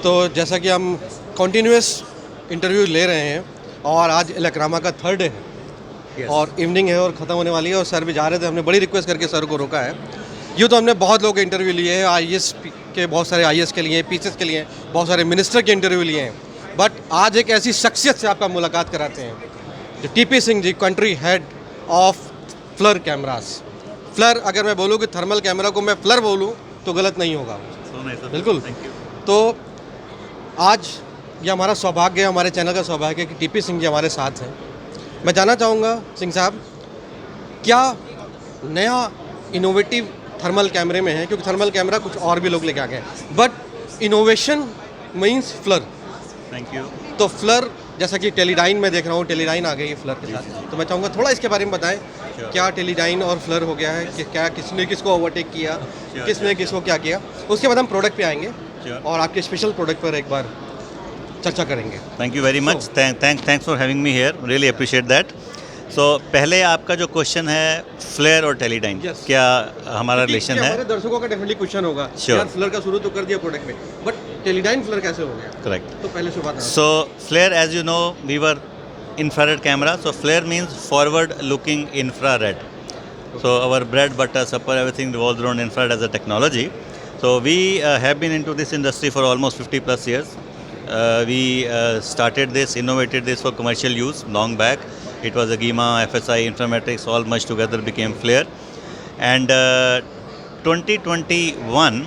तो जैसा कि हम कंटिन्यूस इंटरव्यू ले रहे हैं और आज इलेक्रामा का थर्ड डे है और इवनिंग है और ख़त्म होने वाली है और सर भी जा रहे थे, हमने बड़ी रिक्वेस्ट करके सर को रोका है। यूँ तो हमने बहुत लोगों के इंटरव्यू लिए हैं, आईएएस के बहुत सारे आईएएस के लिए, पीसीएस के लिए, बहुत सारे मिनिस्टर के इंटरव्यू लिए हैं, बट आज एक ऐसी शख्सियत से आपका मुलाकात कराते हैं जो TP Singh ji, country head of FLIR cameras. FLIR, अगर मैं बोलूँ कि थर्मल कैमरा को मैं फ्लर बोलूँ तो गलत नहीं होगा। बिल्कुल। तो आज ये हमारा सौभाग्य है, हमारे चैनल का सौभाग्य है कि टीपी सिंह जी हमारे साथ हैं। मैं जानना चाहूँगा सिंह साहब, क्या नया इनोवेटिव थर्मल कैमरे में है, क्योंकि थर्मल कैमरा कुछ और भी लोग लेके आ गए, but innovation means flower. Thank you. तो फ्लर, जैसा कि टेलीडाइन में देख रहा हूँ, टेलीडाइन आ गई है फ्लर के साथ, तो मैं चाहूँगा थोड़ा इसके बारे में बताएं, क्या टेलीडाइन और फ्लर हो गया है, कि क्या किसने किसको ओवरटेक किया, किसने किसको क्या किया, उसके बाद हम प्रोडक्ट पे आएंगे और आपके स्पेशल प्रोडक्ट पर एक बार चर्चा करेंगे। Thank you very much, thanks for having me here, really appreciate that. So पहले आपका जो क्वेश्चन है फ्लेयर और टेलीडाइन, क्या हमारा रिलेशन है? हमारे दर्शकों का डेफिनेटली क्वेश्चन होगा, यार फ्लेयर का शुरू तो कर दिया प्रोडक्ट में, बट टेलीडाइन फ्लेयर कैसे हो गया? करेक्ट। तो पहले से बात। So FLIR, as you know, we were infrared camera, so flare means forward looking infrared. So our bread, butter, supper, everything revolves around infrared as a technology. So we have been into this industry for almost 50 plus years. We started this, innovated this for commercial use long back. It was AGIMA, FSI, Inframetrics, all merged together became Flare. And 2021,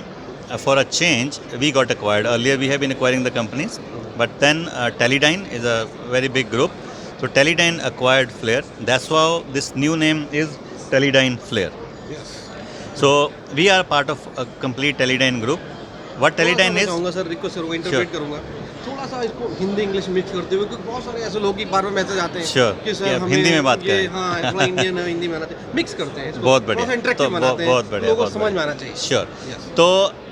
for a change, we got acquired. Earlier we have been acquiring the companies, but then Teledyne is a very big group. So Teledyne acquired Flare. That's how this new name is Teledyne Flare. Yes. So we are part of a complete Teledyne group. What Teledyne is? चाहूँगा sir, request करूँगा, interpret करूँगा थोड़ा सा इसको Hindi English mix करते हुए, क्योंकि बहुत सारे ऐसे लोग की बार बार मैसेज आते हैं कि सर हमें हिंदी में बात करें। हाँ, थोड़ा इंडियन है, हिंदी में आते हैं, मिक्स करते हैं इसको, बहुत बढ़िया, इंटरेक्टिव बनाते हैं, बहुत बढ़िया, लोगों को समझ में आना चाहिए। श्योर। तो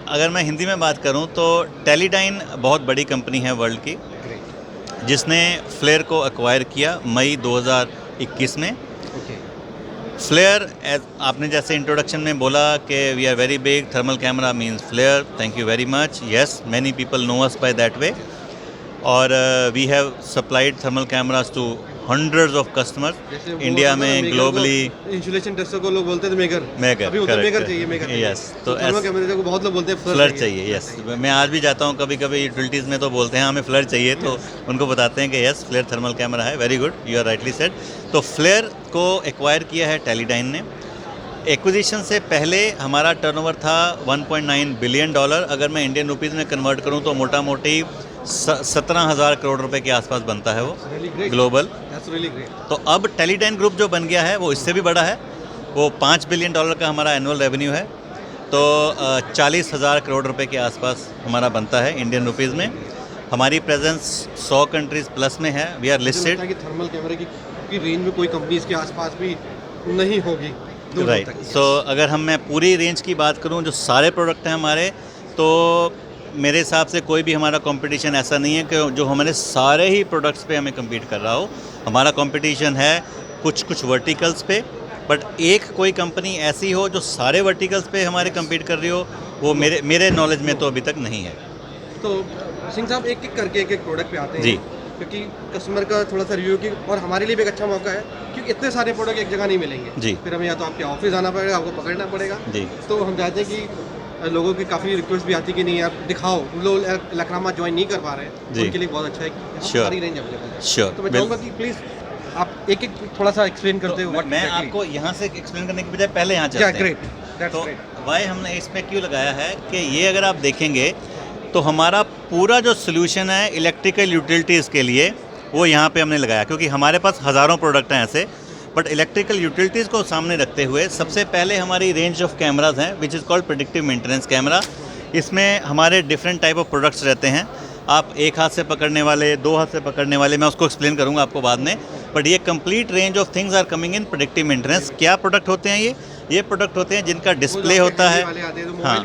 अगर मैं हिंदी में बात करूँ तो टेलीडाइन बहुत बड़ी कंपनी है वर्ल्ड की, जिसने फ्लेयर को एक्वायर किया मई 2021 में। फ्लेयर, आपने जैसे इंट्रोडक्शन में बोला कि we are very big, thermal camera means FLIR, thank you very much. Yes, many people know us by that way. और we have supplied thermal cameras to hundreds of customers India में, globally. Insulation tester को लोग बोलते थे Megger, Megger चाहिए, Megger. Yes, तो thermal कैमरे को बहुत लोग बोलते हैं फ्लर चाहिए। यस, मैं आज भी जाता हूँ कभी कभी यूटिलिटीज़ में, तो बोलते हैं हमें फ्लर चाहिए, तो उनको बताते हैं कि यस, फ्लेयर थर्मल कैमरा है। Very good, you are rightly said. तो फ्लेयर को एक्वायर किया है टेलीडाइन ने। एक्विजिशन से पहले हमारा टर्नओवर था $1.9 बिलियन। अगर मैं इंडियन रुपीज़ में कन्वर्ट करूँ तो मोटा मोटी 17,000 करोड़ रुपए के आसपास बनता है वो ग्लोबल। तो अब टेलीडाइन ग्रुप जो बन गया है वो इससे भी बड़ा है, वो $5 बिलियन का हमारा एनुअल रेवेन्यू है। तो 40,000 करोड़ रुपए के आसपास हमारा बनता है इंडियन रुपीज़ में। हमारी प्रेजेंस 100 कंट्रीज़ प्लस में है। We are listed. थर्मल कैमरे की रेंज में कोई कंपनी इसके आसपास भी नहीं होगी। राइट। सो अगर मैं पूरी रेंज की बात करूं, जो सारे प्रोडक्ट हैं हमारे, तो मेरे हिसाब से कोई भी हमारा कंपटीशन ऐसा नहीं है कि जो हमारे सारे ही प्रोडक्ट्स पे हमें कम्पीट कर रहा हो। हमारा कंपटीशन है कुछ वर्टिकल्स पे, बट एक कोई कंपनी ऐसी हो जो सारे वर्टिकल्स पे हमारे कम्पीट कर रही हो, वो मेरे नॉलेज में तो अभी तक नहीं है। तो सिंह साहब, एक एक करके एक प्रोडक्ट पे आते हैं जी, क्योंकि कस्टमर का थोड़ा सा रिव्यू की, और हमारे लिए भी एक अच्छा मौका है क्योंकि इतने सारे प्रोडक्ट एक जगह नहीं मिलेंगे जी। फिर हमें या तो आपके ऑफिस आना पड़ेगा, आपको पकड़ना पड़ेगा जी। तो हम चाहते हैं कि लोगों की काफ़ी रिक्वेस्ट भी आती है कि नहीं यार दिखाओ, लोग इलेक्रामा ज्वाइन नहीं कर पा रहे हैं, उनके लिए बहुत अच्छा है कि सारी रेंज अवेलेबल है। श्योर। तो मैं चाहूँगा कि प्लीज़ आप एक एक थोड़ा सा एक्सप्लेन करते हो। मैं आपको यहाँ से एक्सप्लेन करने के बजाय पहले यहाँ चलते हैं। ग्रेट। तो वाई हमने इसमें क्यों लगाया है कि ये अगर आप देखेंगे तो हमारा पूरा जो सोल्यूशन है इलेक्ट्रिकल यूटिलिटीज़ के लिए, वो यहाँ पे हमने लगाया, क्योंकि हमारे पास हज़ारों प्रोडक्ट हैं ऐसे, बट इलेक्ट्रिकल यूटिलिटीज़ को सामने रखते हुए सबसे पहले हमारी रेंज ऑफ कैमराज हैं which is called predictive maintenance camera. इसमें हमारे डिफरेंट टाइप ऑफ प्रोडक्ट्स रहते हैं। आप एक हाथ से पकड़ने वाले, दो हाथ से पकड़ने वाले, मैं उसको एक्सप्लेन करूँगा आपको बाद में, बट ये complete range of things are coming in predictive maintenance. क्या प्रोडक्ट होते हैं ये प्रोडक्ट होते हैं जिनका डिस्प्ले होता है, हाँ,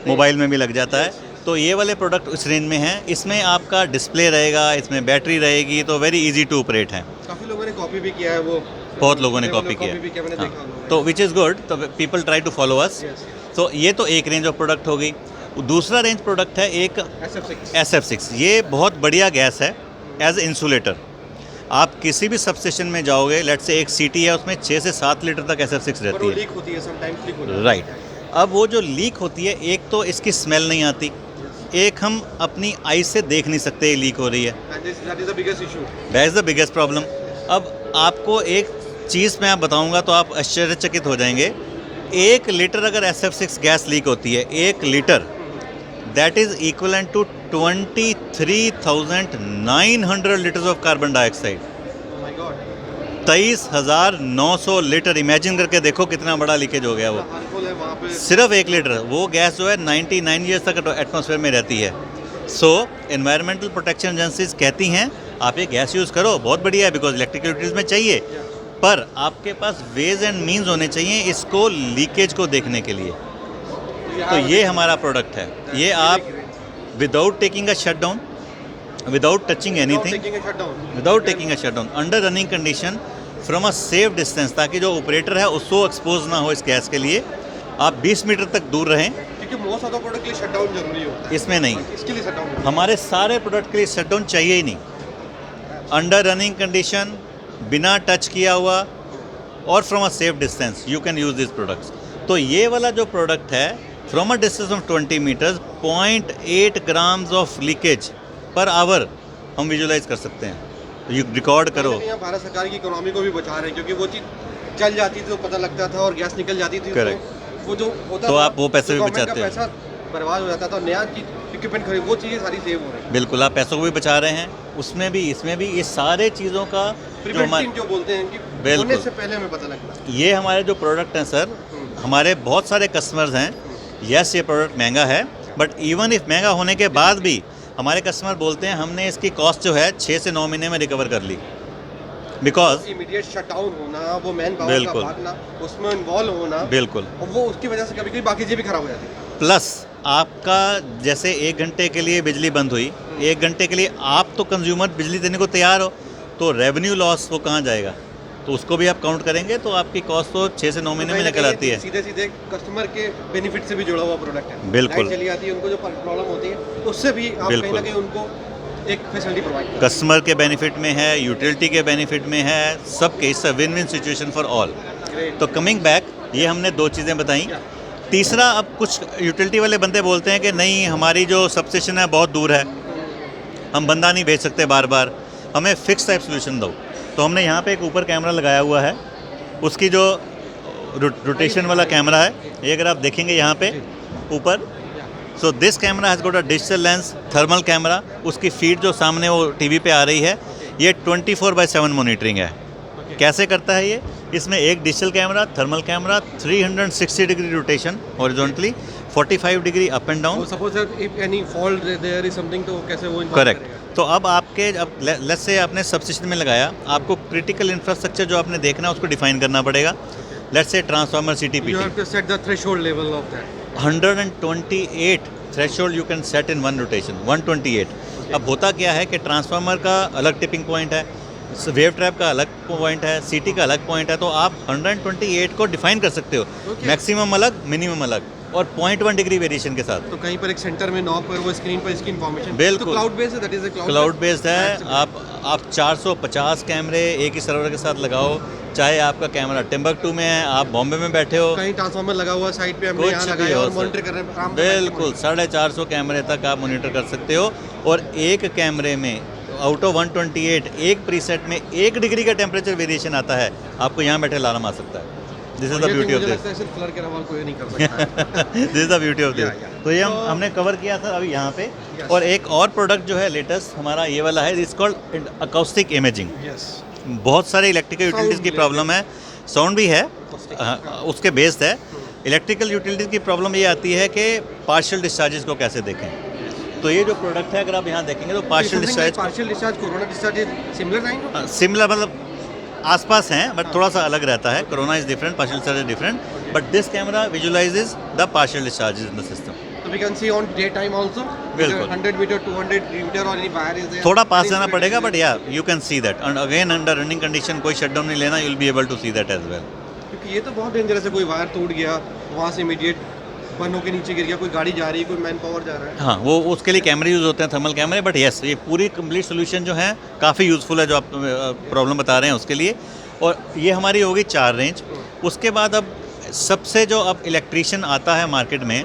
मोबाइल में भी लग जाता है। तो ये वाले प्रोडक्ट इस रेंज में हैं। इसमें आपका डिस्प्ले रहेगा, इसमें बैटरी रहेगी, तो वेरी इजी टू ऑपरेट है। काफ़ी लोगों ने कॉपी भी किया है, वो बहुत लोगों ने कॉपी किया, हाँ। तो विच इज़ गुड, तो people try to follow us. तो ये तो एक रेंज ऑफ प्रोडक्ट हो गई। दूसरा रेंज प्रोडक्ट है एक SF6 SF6। ये बहुत बढ़िया गैस है एज इंसुलेटर। आप किसी भी सबस्टेशन में जाओगे, लेट से एक सिटी है उसमें 6 से 7 लीटर तक SF6 पर रहती वो है। लीक होती है, समटाइम्स लीक होती है। राइट। अब वो जो लीक होती है, एक तो इसकी स्मेल नहीं आती, एक हम अपनी आई से देख नहीं सकते ये लीक हो रही है। That is the biggest issue. That is the biggest problem. अब आपको एक चीज़ मैं आप बताऊंगा तो आप आश्चर्यचकित हो जाएंगे। 1 लीटर अगर SF6 गैस लीक होती है, 1 litre, that is equivalent to 23,900 litres of carbon dioxide. Oh my god, 23,900 litre. Imagine करके देखो कितना बड़ा लीकेज हो गया वो। हार्मफुल है वहाँ पे। सिर्फ 1 लीटर। वो गैस जो है 99 ईयर्स तक एटमॉस्फेयर में रहती है। सो एनवायरमेंटल प्रोटेक्शन एजेंसीज कहती हैं आप ये गैस यूज़ करो, बहुत बढ़िया है, बिकॉज इलेक्ट्रिकल यूटिलिटीज़ में चाहिए, पर आपके पास वेज एंड मीन्स होने चाहिए इसको लीकेज को देखने के लिए। तो ये हमारा प्रोडक्ट है। ये आप without taking a shutdown, without touching anything, without taking a shutdown, under running condition, from a safe distance, ताकि जो ऑपरेटर है उसको एक्सपोज ना हो इस गैस के लिए, आप 20 मीटर तक दूर रहें। क्योंकि मोस्ट ऑफ द प्रोडक्ट के लिए शटडाउन जरूरी होता है, इसमें नहीं, इसके लिए शटडाउन। हमारे सारे प्रोडक्ट के लिए शटडाउन चाहिए ही नहीं। अंडर रनिंग कंडीशन, बिना टच किया हुआ और from a safe distance you can use this products. तो ये वाला जो प्रोडक्ट है, from a distance of 20 metres, 0.8 grams of leakage per hour हम विजुलाइज कर सकते हैं। तो ये रिकॉर्ड करो। यहाँ भारत सरकार की इकोनॉमी को भी बचा रहे हैं, क्योंकि वो चीज़ चल जाती थी तो पता लगता था, और गैस निकल जाती थी Correct. तो वो जो होता तो था, आप वो पैसे भी गवर्नमेंट का बचाते हैं। पैसा बर्बाद हो जाता था, नया चीज इक्विपमेंट खरीद, वो चीज़ें सारी सेव हो रही है। बिल्कुल, आप पैसों को भी बचा रहे हैं, उसमें भी इसमें भी, ये सारे चीज़ों का जो प्रिवेंटिव जो बोलते हैं कि बिल्कुल। होने से पहले हमें पता लगता है। ये हमारे जो प्रोडक्ट हैं सर, हमारे बहुत सारे कस्टमर्स हैं, यस ये प्रोडक्ट महंगा है, बट इवन इफ महंगा होने के बाद भी हमारे कस्टमर बोलते हैं हमने इसकी कॉस्ट जो है 6 से 9 महीने में रिकवर कर ली, बिकॉज इमीडिएट शटडाउन होना, वो मैन पावर का बिल्कुल। भागना, उसमें इन्वॉल्व होना, बिल्कुल। और वो उसकी वजह से कभी कभी बाकी चीज़ें भी खराब हो जाती है। प्लस आपका जैसे 1 घंटे के लिए बिजली बंद हुई, 1 घंटे के लिए आप तो कंज्यूमर बिजली देने को तैयार हो, तो रेवेन्यू लॉस वो कहाँ जाएगा, तो उसको भी आप काउंट करेंगे तो आपकी कॉस्ट तो 6 से 9 महीने में निकल आती है। सीधे सीधे कस्टमर के बेनिफिट से भी जुड़ा हुआ प्रोडक्ट है। बिल्कुल। लाइट चली आती है, उनको जो प्रॉब्लम होती है, उससे भी आप कहीं ना कहीं उनको एक फैसिलिटी प्रोवाइड कर। कस्टमर के बेनिफिट में है, यूटिलिटी के बेनिफिट में है, सबके। It's a win win situation for all. तो कमिंग बैक, ये हमने 2 चीज़ें बताई। तीसरा, अब कुछ यूटिलिटी वाले बंदे बोलते हैं कि नहीं हमारी जो सबस्टेशन है बहुत दूर है, हम बंदा नहीं भेज सकते बार बार, हमें फिक्स टाइप सोल्यूशन दो। तो हमने यहाँ पे एक ऊपर कैमरा लगाया हुआ है, उसकी जो रोटेशन वाला कैमरा है, ये अगर आप देखेंगे यहाँ पे ऊपर, so this camera has got a digital lens, thermal camera, उसकी फीड जो सामने वो टीवी पे आ रही है, ये 24/7 मॉनिटरिंग है। कैसे करता है ये? इसमें एक digital camera, thermal camera, 360 degree rotation horizontally, 45 degree up and down. Suppose if any fault there is something, तो कैसे वो करेक्ट। तो अब आपके, अब लेट्स से आपने सबस्टेशन में लगाया, आपको क्रिटिकल इंफ्रास्ट्रक्चर जो आपने देखना है उसको डिफाइन करना पड़ेगा। Let's say transformer you have CTPT, to set the threshold level of that. 128 threshold you can set in one rotation, 128। अब होता क्या है कि ट्रांसफार्मर का अलग टिपिंग पॉइंट है, वेव ट्रैप का अलग पॉइंट है, CT का अलग पॉइंट है, तो आप 128 को डिफाइन कर सकते हो, मैक्सिमम अलग, मिनिमम अलग, और 0.1 डिग्री वेरिएशन के साथ। तो कहीं पर एक सेंटर में नॉब पर वो स्क्रीन पर इसकी इन्फॉर्मेशन, बिल्कुल। तो क्लाउड बेस्ड है, that is a cloud based है। आप 450 कैमरे एक ही सर्वर के साथ लगाओ, चाहे आपका कैमरा टिम्बकटू में है, आप बॉम्बे में बैठे हो, कहीं ट्रांसफार्मर लगा हुआ साइड पे, हमने कुछ यहाँ भी लगाया हो और सर। मॉनिटर कर रहे हैं आराम से। बिल्कुल 450 कैमरे तक आप मॉनिटर कर सकते हो, और एक कैमरे में आउट ऑफ 128 एक प्रीसेट में 1 डिग्री का टेम्परेचर वेरिएशन आता है, आपको यहाँ बैठे अलार्म आ सकता है। This is the beauty of this. सिर्फ कलर के अलावा कोई नहीं कर सकता। This is the beauty of this. तो ये हमने कवर किया था अभी यहाँ पे। और एक और प्रोडक्ट जो है लेटेस्ट हमारा ये वाला है, it's called acoustic imaging. Yes, बहुत सारे इलेक्ट्रिकल यूटिलिटीज़ की प्रॉब्लम है, साउंड भी है, उसके बेस्ड है। इलेक्ट्रिकल यूटिलिटीज़ की प्रॉब्लम ये आती है कि पार्शियल डिस्चार्जेस को कैसे देखें। तो ये जो प्रोडक्ट है, अगर आप यहाँ देखेंगे तो partial discharge, corona discharge similar line, similar मतलब आसपास हैं, बट थोड़ा सा अलग रहता है। Corona is different, partial discharge is different, but this camera visualises the partial discharges in the system. तो we can see on day time also, बिल्कुल। 100 मीटर 200 मीटर और एनी वायर इज देयर, थोड़ा पास जाना पड़ेगा, बट या you can see that. And again under running condition कोई shutdown नहीं लेना, you will be able to see that as well. क्योंकि ये तो बहुत डेंजरस है, कोई वायर टूट गया, वहाँ से इमीडिएट बर्नों के नीचे गिर गया, कोई गाड़ी जा रही है, कोई मैन पावर जा रहा है। हाँ, वो उसके लिए कैमरे यूज़ होते हैं, थर्मल कैमरे, बट येस ये पूरी कंप्लीट सोल्यूशन जो है काफ़ी यूज़फुल है, जो आप प्रॉब्लम बता रहे हैं उसके लिए। और ये हमारी होगी 4 रेंज। उसके बाद अब सबसे जो अब इलेक्ट्रीशियन आता है मार्केट में,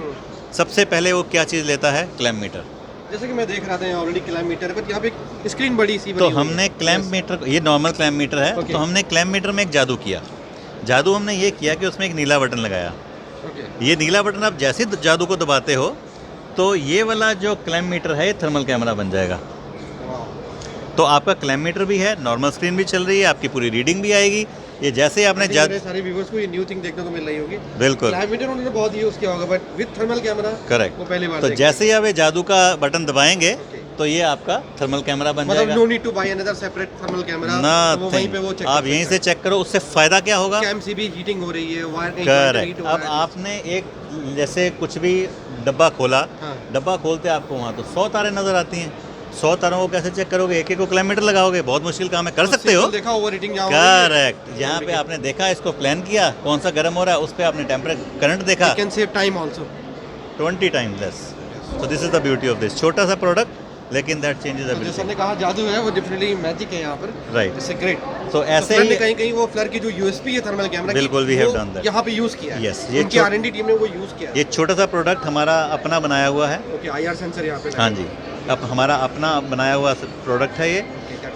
सबसे पहले वो क्या चीज़ लेता है? Clamp meter. जैसे कि मैं देख रहा था यहाँ ऑलरेडी क्लैम्प मीटर है, बट यहाँ पे एक स्क्रीन बड़ी सी तो बनी हुई हमने है। क्लैम्प मीटर, ये नॉर्मल क्लैम्प मीटर है, Okay. तो हमने क्लैम्प मीटर में एक जादू किया। जादू हमने ये किया कि उसमें एक नीला बटन लगाया। ओके। ये नीला बटन आप जैसे ही जादू को दबाते हो तो ये वाला जो क्लैम्प मीटर है ये थर्मल कैमरा बन जाएगा। तो आपका क्लैम्प मीटर भी है, नॉर्मल स्क्रीन भी चल रही है, आपकी पूरी रीडिंग भी आएगी। ये जैसे ही आपने मेरे सारे व्यूअर्स को ये न्यू थिंग देखने को मिल रही होगी। बिल्कुल क्लैम्प मीटर उन्होंने बहुत यूज़ किया होगा, but with thermal camera correct. वो पहली बार तो देखेंगे। जैसे ही आप ये जादू का बटन दबाएंगे Okay. तो ये आपका थर्मल कैमरा बन मतलब जाएगा। No need to buy another separate thermal camera, वो वहीं पे वो चेक आप यहीं से चेक करो। उससे फ़ायदा क्या होगा? कैम से भी हीटिंग हो रही है, वायर कहीं करेक्ट। अब आपने एक जैसे कुछ भी डब्बा खोला, हाँ। डब्बा खोलते आपको वहाँ तो 100 तारें नज़र आती हैं। 100 तारों को कैसे चेक करोगे? एक एक को क्लैम्प मीटर लगाओगे? बहुत मुश्किल काम है, कर सकते हो। देखा ओवर हीटिंग यहाँ हो रही है। करेक्ट। यहाँ पे आपने देखा, इसको प्लान किया, कौन सा गर्म हो रहा है, उस पर आपने टेम्परेचर करंट देखा, can save time also 20 times less. So this is the beauty of this. छोटा सा प्रोडक्ट लेकिन दैट चेंजेस जैसे एवरीथिंग। हमने कहा जादू है, वो डेफिनेटली मैजिक है यहाँ पर। राइट। It's great. तो ऐसे फ्लर ने ही कहीं कहीं वो फ्लर की जो यूएसपी है थर्मल कैमरा की, बिल्कुल, we have done that. यहाँ पे यूज़ किया है। Yes, ये उनकी R&D टीम ने वो यूज़ किया है। ये छोटा सा प्रोडक्ट हमारा अपना बनाया हुआ है। ओके, IR सेंसर यहाँ पे हाँ जी, अब हमारा अपना बनाया हुआ प्रोडक्ट है ये।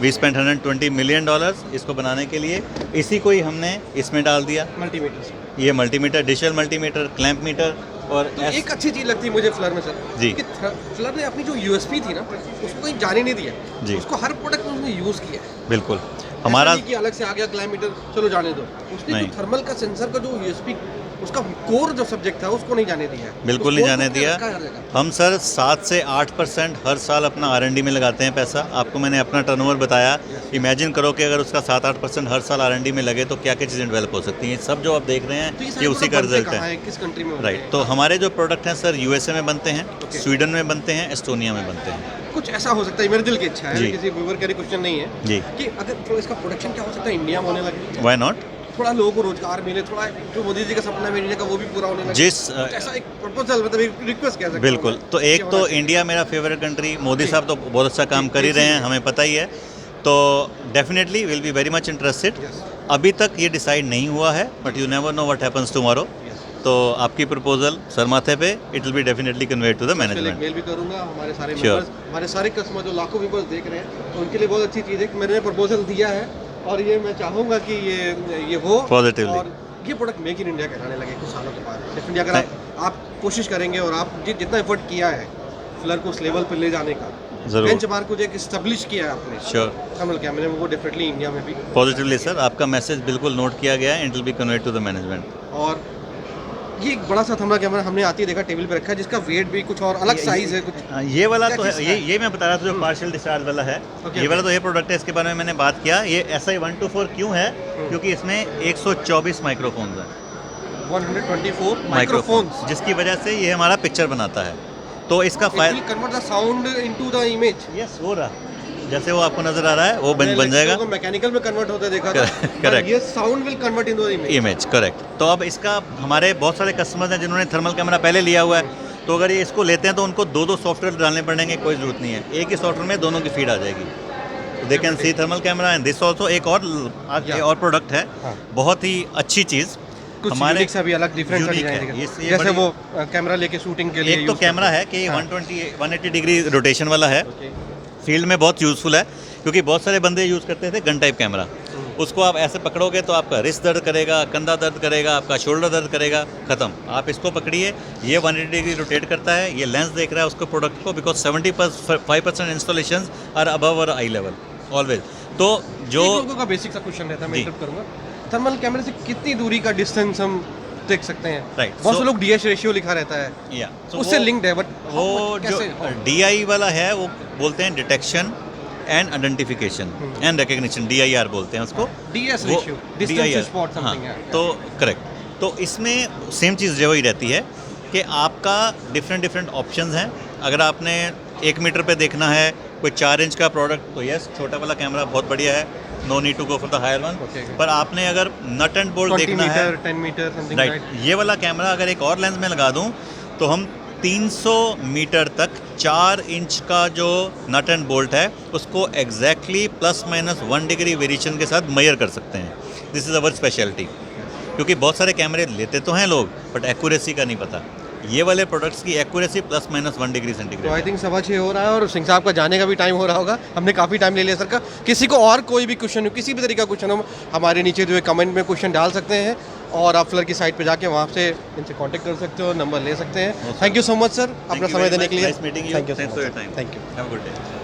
वी स्पेंड $120 मिलियन इसको बनाने के लिए। इसी को ही हमने इसमें डाल दिया। मल्टीमीटर। ये multimeter, digital multimeter, clamp meter और तो एक अच्छी चीज़ लगती है मुझे फ्लर में सर जी। कि फ्लर ने अपनी जो यूएसपी थी ना उसको कहीं जाने नहीं दिया जी। उसको हर प्रोडक्ट में उसने यूज़ किया है। बिल्कुल ऐसा हमारा नहीं कि अलग से आ गया क्लाइम मीटर, चलो जाने दो। उसने नहीं। जो थर्मल का सेंसर का जो यूएसपी उसका कोर जो सब्जेक्ट था उसको नहीं जाने दिया है। बिल्कुल उस नहीं core जाने को दिया। रखा है हर जगह। हम सर 7 से 8% हर साल अपना R&D में लगाते हैं पैसा। आपको मैंने अपना टर्नओवर बताया। इमेजिन करो कि अगर उसका 7-8% हर साल R&D में लगे तो क्या क्या चीज़ें डेवलप हो सकती हैं। सब जो आप देख रहे तो हैं सारे ये उसी का product बनते रिजल्ट कहाँ है। हैं, किस कंट्री में होते राइट। हैं? तो हमारे जो प्रोडक्ट हैं सर USA में बनते हैं, Okay. स्वीडन में बनते हैं, एस्टोनिया में बनते हैं। कुछ ऐसा हो सकता है, मेरे दिल की इच्छा है, जी। किसी व्यूअर का क्वेश्चन नहीं है जी, कि अगर तो इसका प्रोडक्शन क्या हो सकता है इंडिया में होने लगे, वाई नॉट। थोड़ा लोगों को रोजगार मिले, थोड़ा जो मोदी जी का सपना है इंडिया का वो भी पूरा होने लगे। जिस कुछ ऐसा एक प्रपोजल, मतलब एक रिक्वेस्ट कह सकते हैं। बिल्कुल। तो एक तो इंडिया मेरा फेवरेट कंट्री, मोदी साहब तो बहुत अच्छा काम कर ही रहे हैं, हमें पता ही है। तो definitely will be very much interested. अभी तक ये डिसाइड नहीं हुआ है, but you never know what happens tomorrow. तो आपकी प्रपोजल सर माथे पे, it will be definitely conveyed to the management. Mail भी करूंगा हमारे सारे Sure. मेंबर्स, हमारे सारे कस्टमर जो लाखों व्यूअर्स देख रहे हैं, तो उनके लिए बहुत अच्छी चीज़ है कि मैंने प्रपोजल दिया है और ये मैं चाहूँगा कि ये हो Positively. और ये प्रोडक्ट मेक इन इंडिया कहलाने लगे कुछ सालों के बाद। डेफिनेटली अगर आप कोशिश करेंगे और आप जितना एफर्ट किया है फ्लर को उस लेवल पर ले जाने का, ज़रूर। बेंचमार्क को जो एक एस्टेब्लिश किया है आपने श्योर, थर्मल कैमरे में, वो डेफिनेटली इंडिया में भी। पॉजिटिवली सर, आपका मैसेज बिल्कुल नोट किया गया है, it will be conveyed to the management. और ये एक बड़ा सा थर्मल कैमरा हमने आती देखा टेबल पे रखा है, जिसका वेट भी कुछ और अलग साइज है कुछ। ये वाला क्या तो है, चीज़ ये मैं बता रहा था जो पार्शियल डिस्चार्ज वाला है। Okay, ये वाला तो ये प्रोडक्ट है, इसके बारे में मैंने बात किया। ये SI 124 क्यों है? क्योंकि इसमें 124 माइक्रोफोन्स हैं, 124 माइक्रोफोन्स, जिसकी वजह से ये हमारा पिक्चर बनाता है। तो इसका फायदा convert the sound into the image. Yes हो रहा, जैसे वो आपको नजर आ रहा है वो बन जाएगा। मैकेनिकल में कन्वर्ट होता देखा था, Correct. ये sound will convert into the image. Image correct. तो अब इसका हमारे बहुत सारे कस्टमर्स हैं जिन्होंने थर्मल कैमरा पहले लिया हुआ है, तो अगर ये इसको लेते हैं तो उनको 2-2 सॉफ्टवेयर डालने पड़ेंगे, कोई ज़रूरत नहीं है। एक ही सॉफ्टवेयर में दोनों की फीड आ जाएगी। तो they can see thermal camera and this also. एक और प्रोडक्ट है, हाँ। बहुत ही अच्छी चीज़ कुछ हमारे यूनिक सा भी अलग डिफरेंट सा unique डिजाइन है। है, ये जैसे बड़ी- वो कैमरा लेके शूटिंग के लिए एक तो use कैमरा करते है कि हाँ। 180 डिग्री रोटेशन वाला है, हैं। Okay. फील्ड में बहुत यूज़फुल है, क्योंकि बहुत सारे बंदे यूज़ करते थे गन टाइप कैमरा। उसको आप ऐसे पकड़ोगे तो आपका रिस्ट दर्द करेगा, कंधा दर्द करेगा, आपका शोल्डर दर्द करेगा, ख़त्म। आप इसको पकड़िए, ये 180 डिग्री रोटेट करता है, ये लेंस देख रहा है उसको प्रोडक्ट को, बिकॉज 75% इंस्टॉलेशन आर अबव और आई लेवल ऑलवेज। तो जो एक लोगों का बेसिक सा क्वेश्चन रहता है, मैं जी। इंटरप्ट करूंगा, थर्मल कैमरे से कितनी दूरी का डिस्टेंस हम देख सकते हैं? Right. बहुत से So- लोग DS रेशियो लिखा रहता है, या उससे लिंक्ड है, बट वो जो DI वाला है वो बोलते हैं detection and identification and recognition, DIR बोलते हैं उसको। DS वो ratio, distance DIR to spot something है। तो करेक्ट। तो इसमें सेम चीज़ जो ही रहती है कि आपका डिफरेंट ऑप्शंस हैं। अगर आपने 1 मीटर पे देखना है, कोई 4 इंच का प्रोडक्ट, तो यस छोटा वाला कैमरा बहुत बढ़िया है, no need to go for the higher one. Okay. पर आपने अगर नट एंड बोल्ट 20 देखना है, मीटर 10 मीटर समथिंग, राइट, ये वाला कैमरा अगर एक और लेंस में लगा दूं तो हम 300 मीटर तक 4 इंच का जो नट एंड बोल्ट है उसको exactly plus minus 1 degree variation के साथ मेजर कर सकते हैं। This is our speciality. क्योंकि बहुत सारे कैमरे लेते तो हैं लोग, बट एक्यूरेसी का नहीं पता। ये वाले प्रोडक्ट्स की एक्यूरेसी प्लस माइनस 1 डिग्री तो सेंटीग्रेड। आई थिंक 6:15 हो रहा है और सिंह साहब का जाने का भी टाइम हो रहा होगा। हमने काफ़ी टाइम ले लिया सर का। किसी को और कोई भी क्वेश्चन हो, किसी भी तरीके का क्वेश्चन हो, हमारे नीचे जो है कमेंट में क्वेश्चन डाल सकते हैं और आप फ्लर की साइट पे जाके वहाँ से इनसे कांटेक्ट कर सकते हो, नंबर ले सकते हैं। Thank you so much sir, अपना समय देने के लिए। Meeting you, thank you thanks for your time, thank you. Have a good day.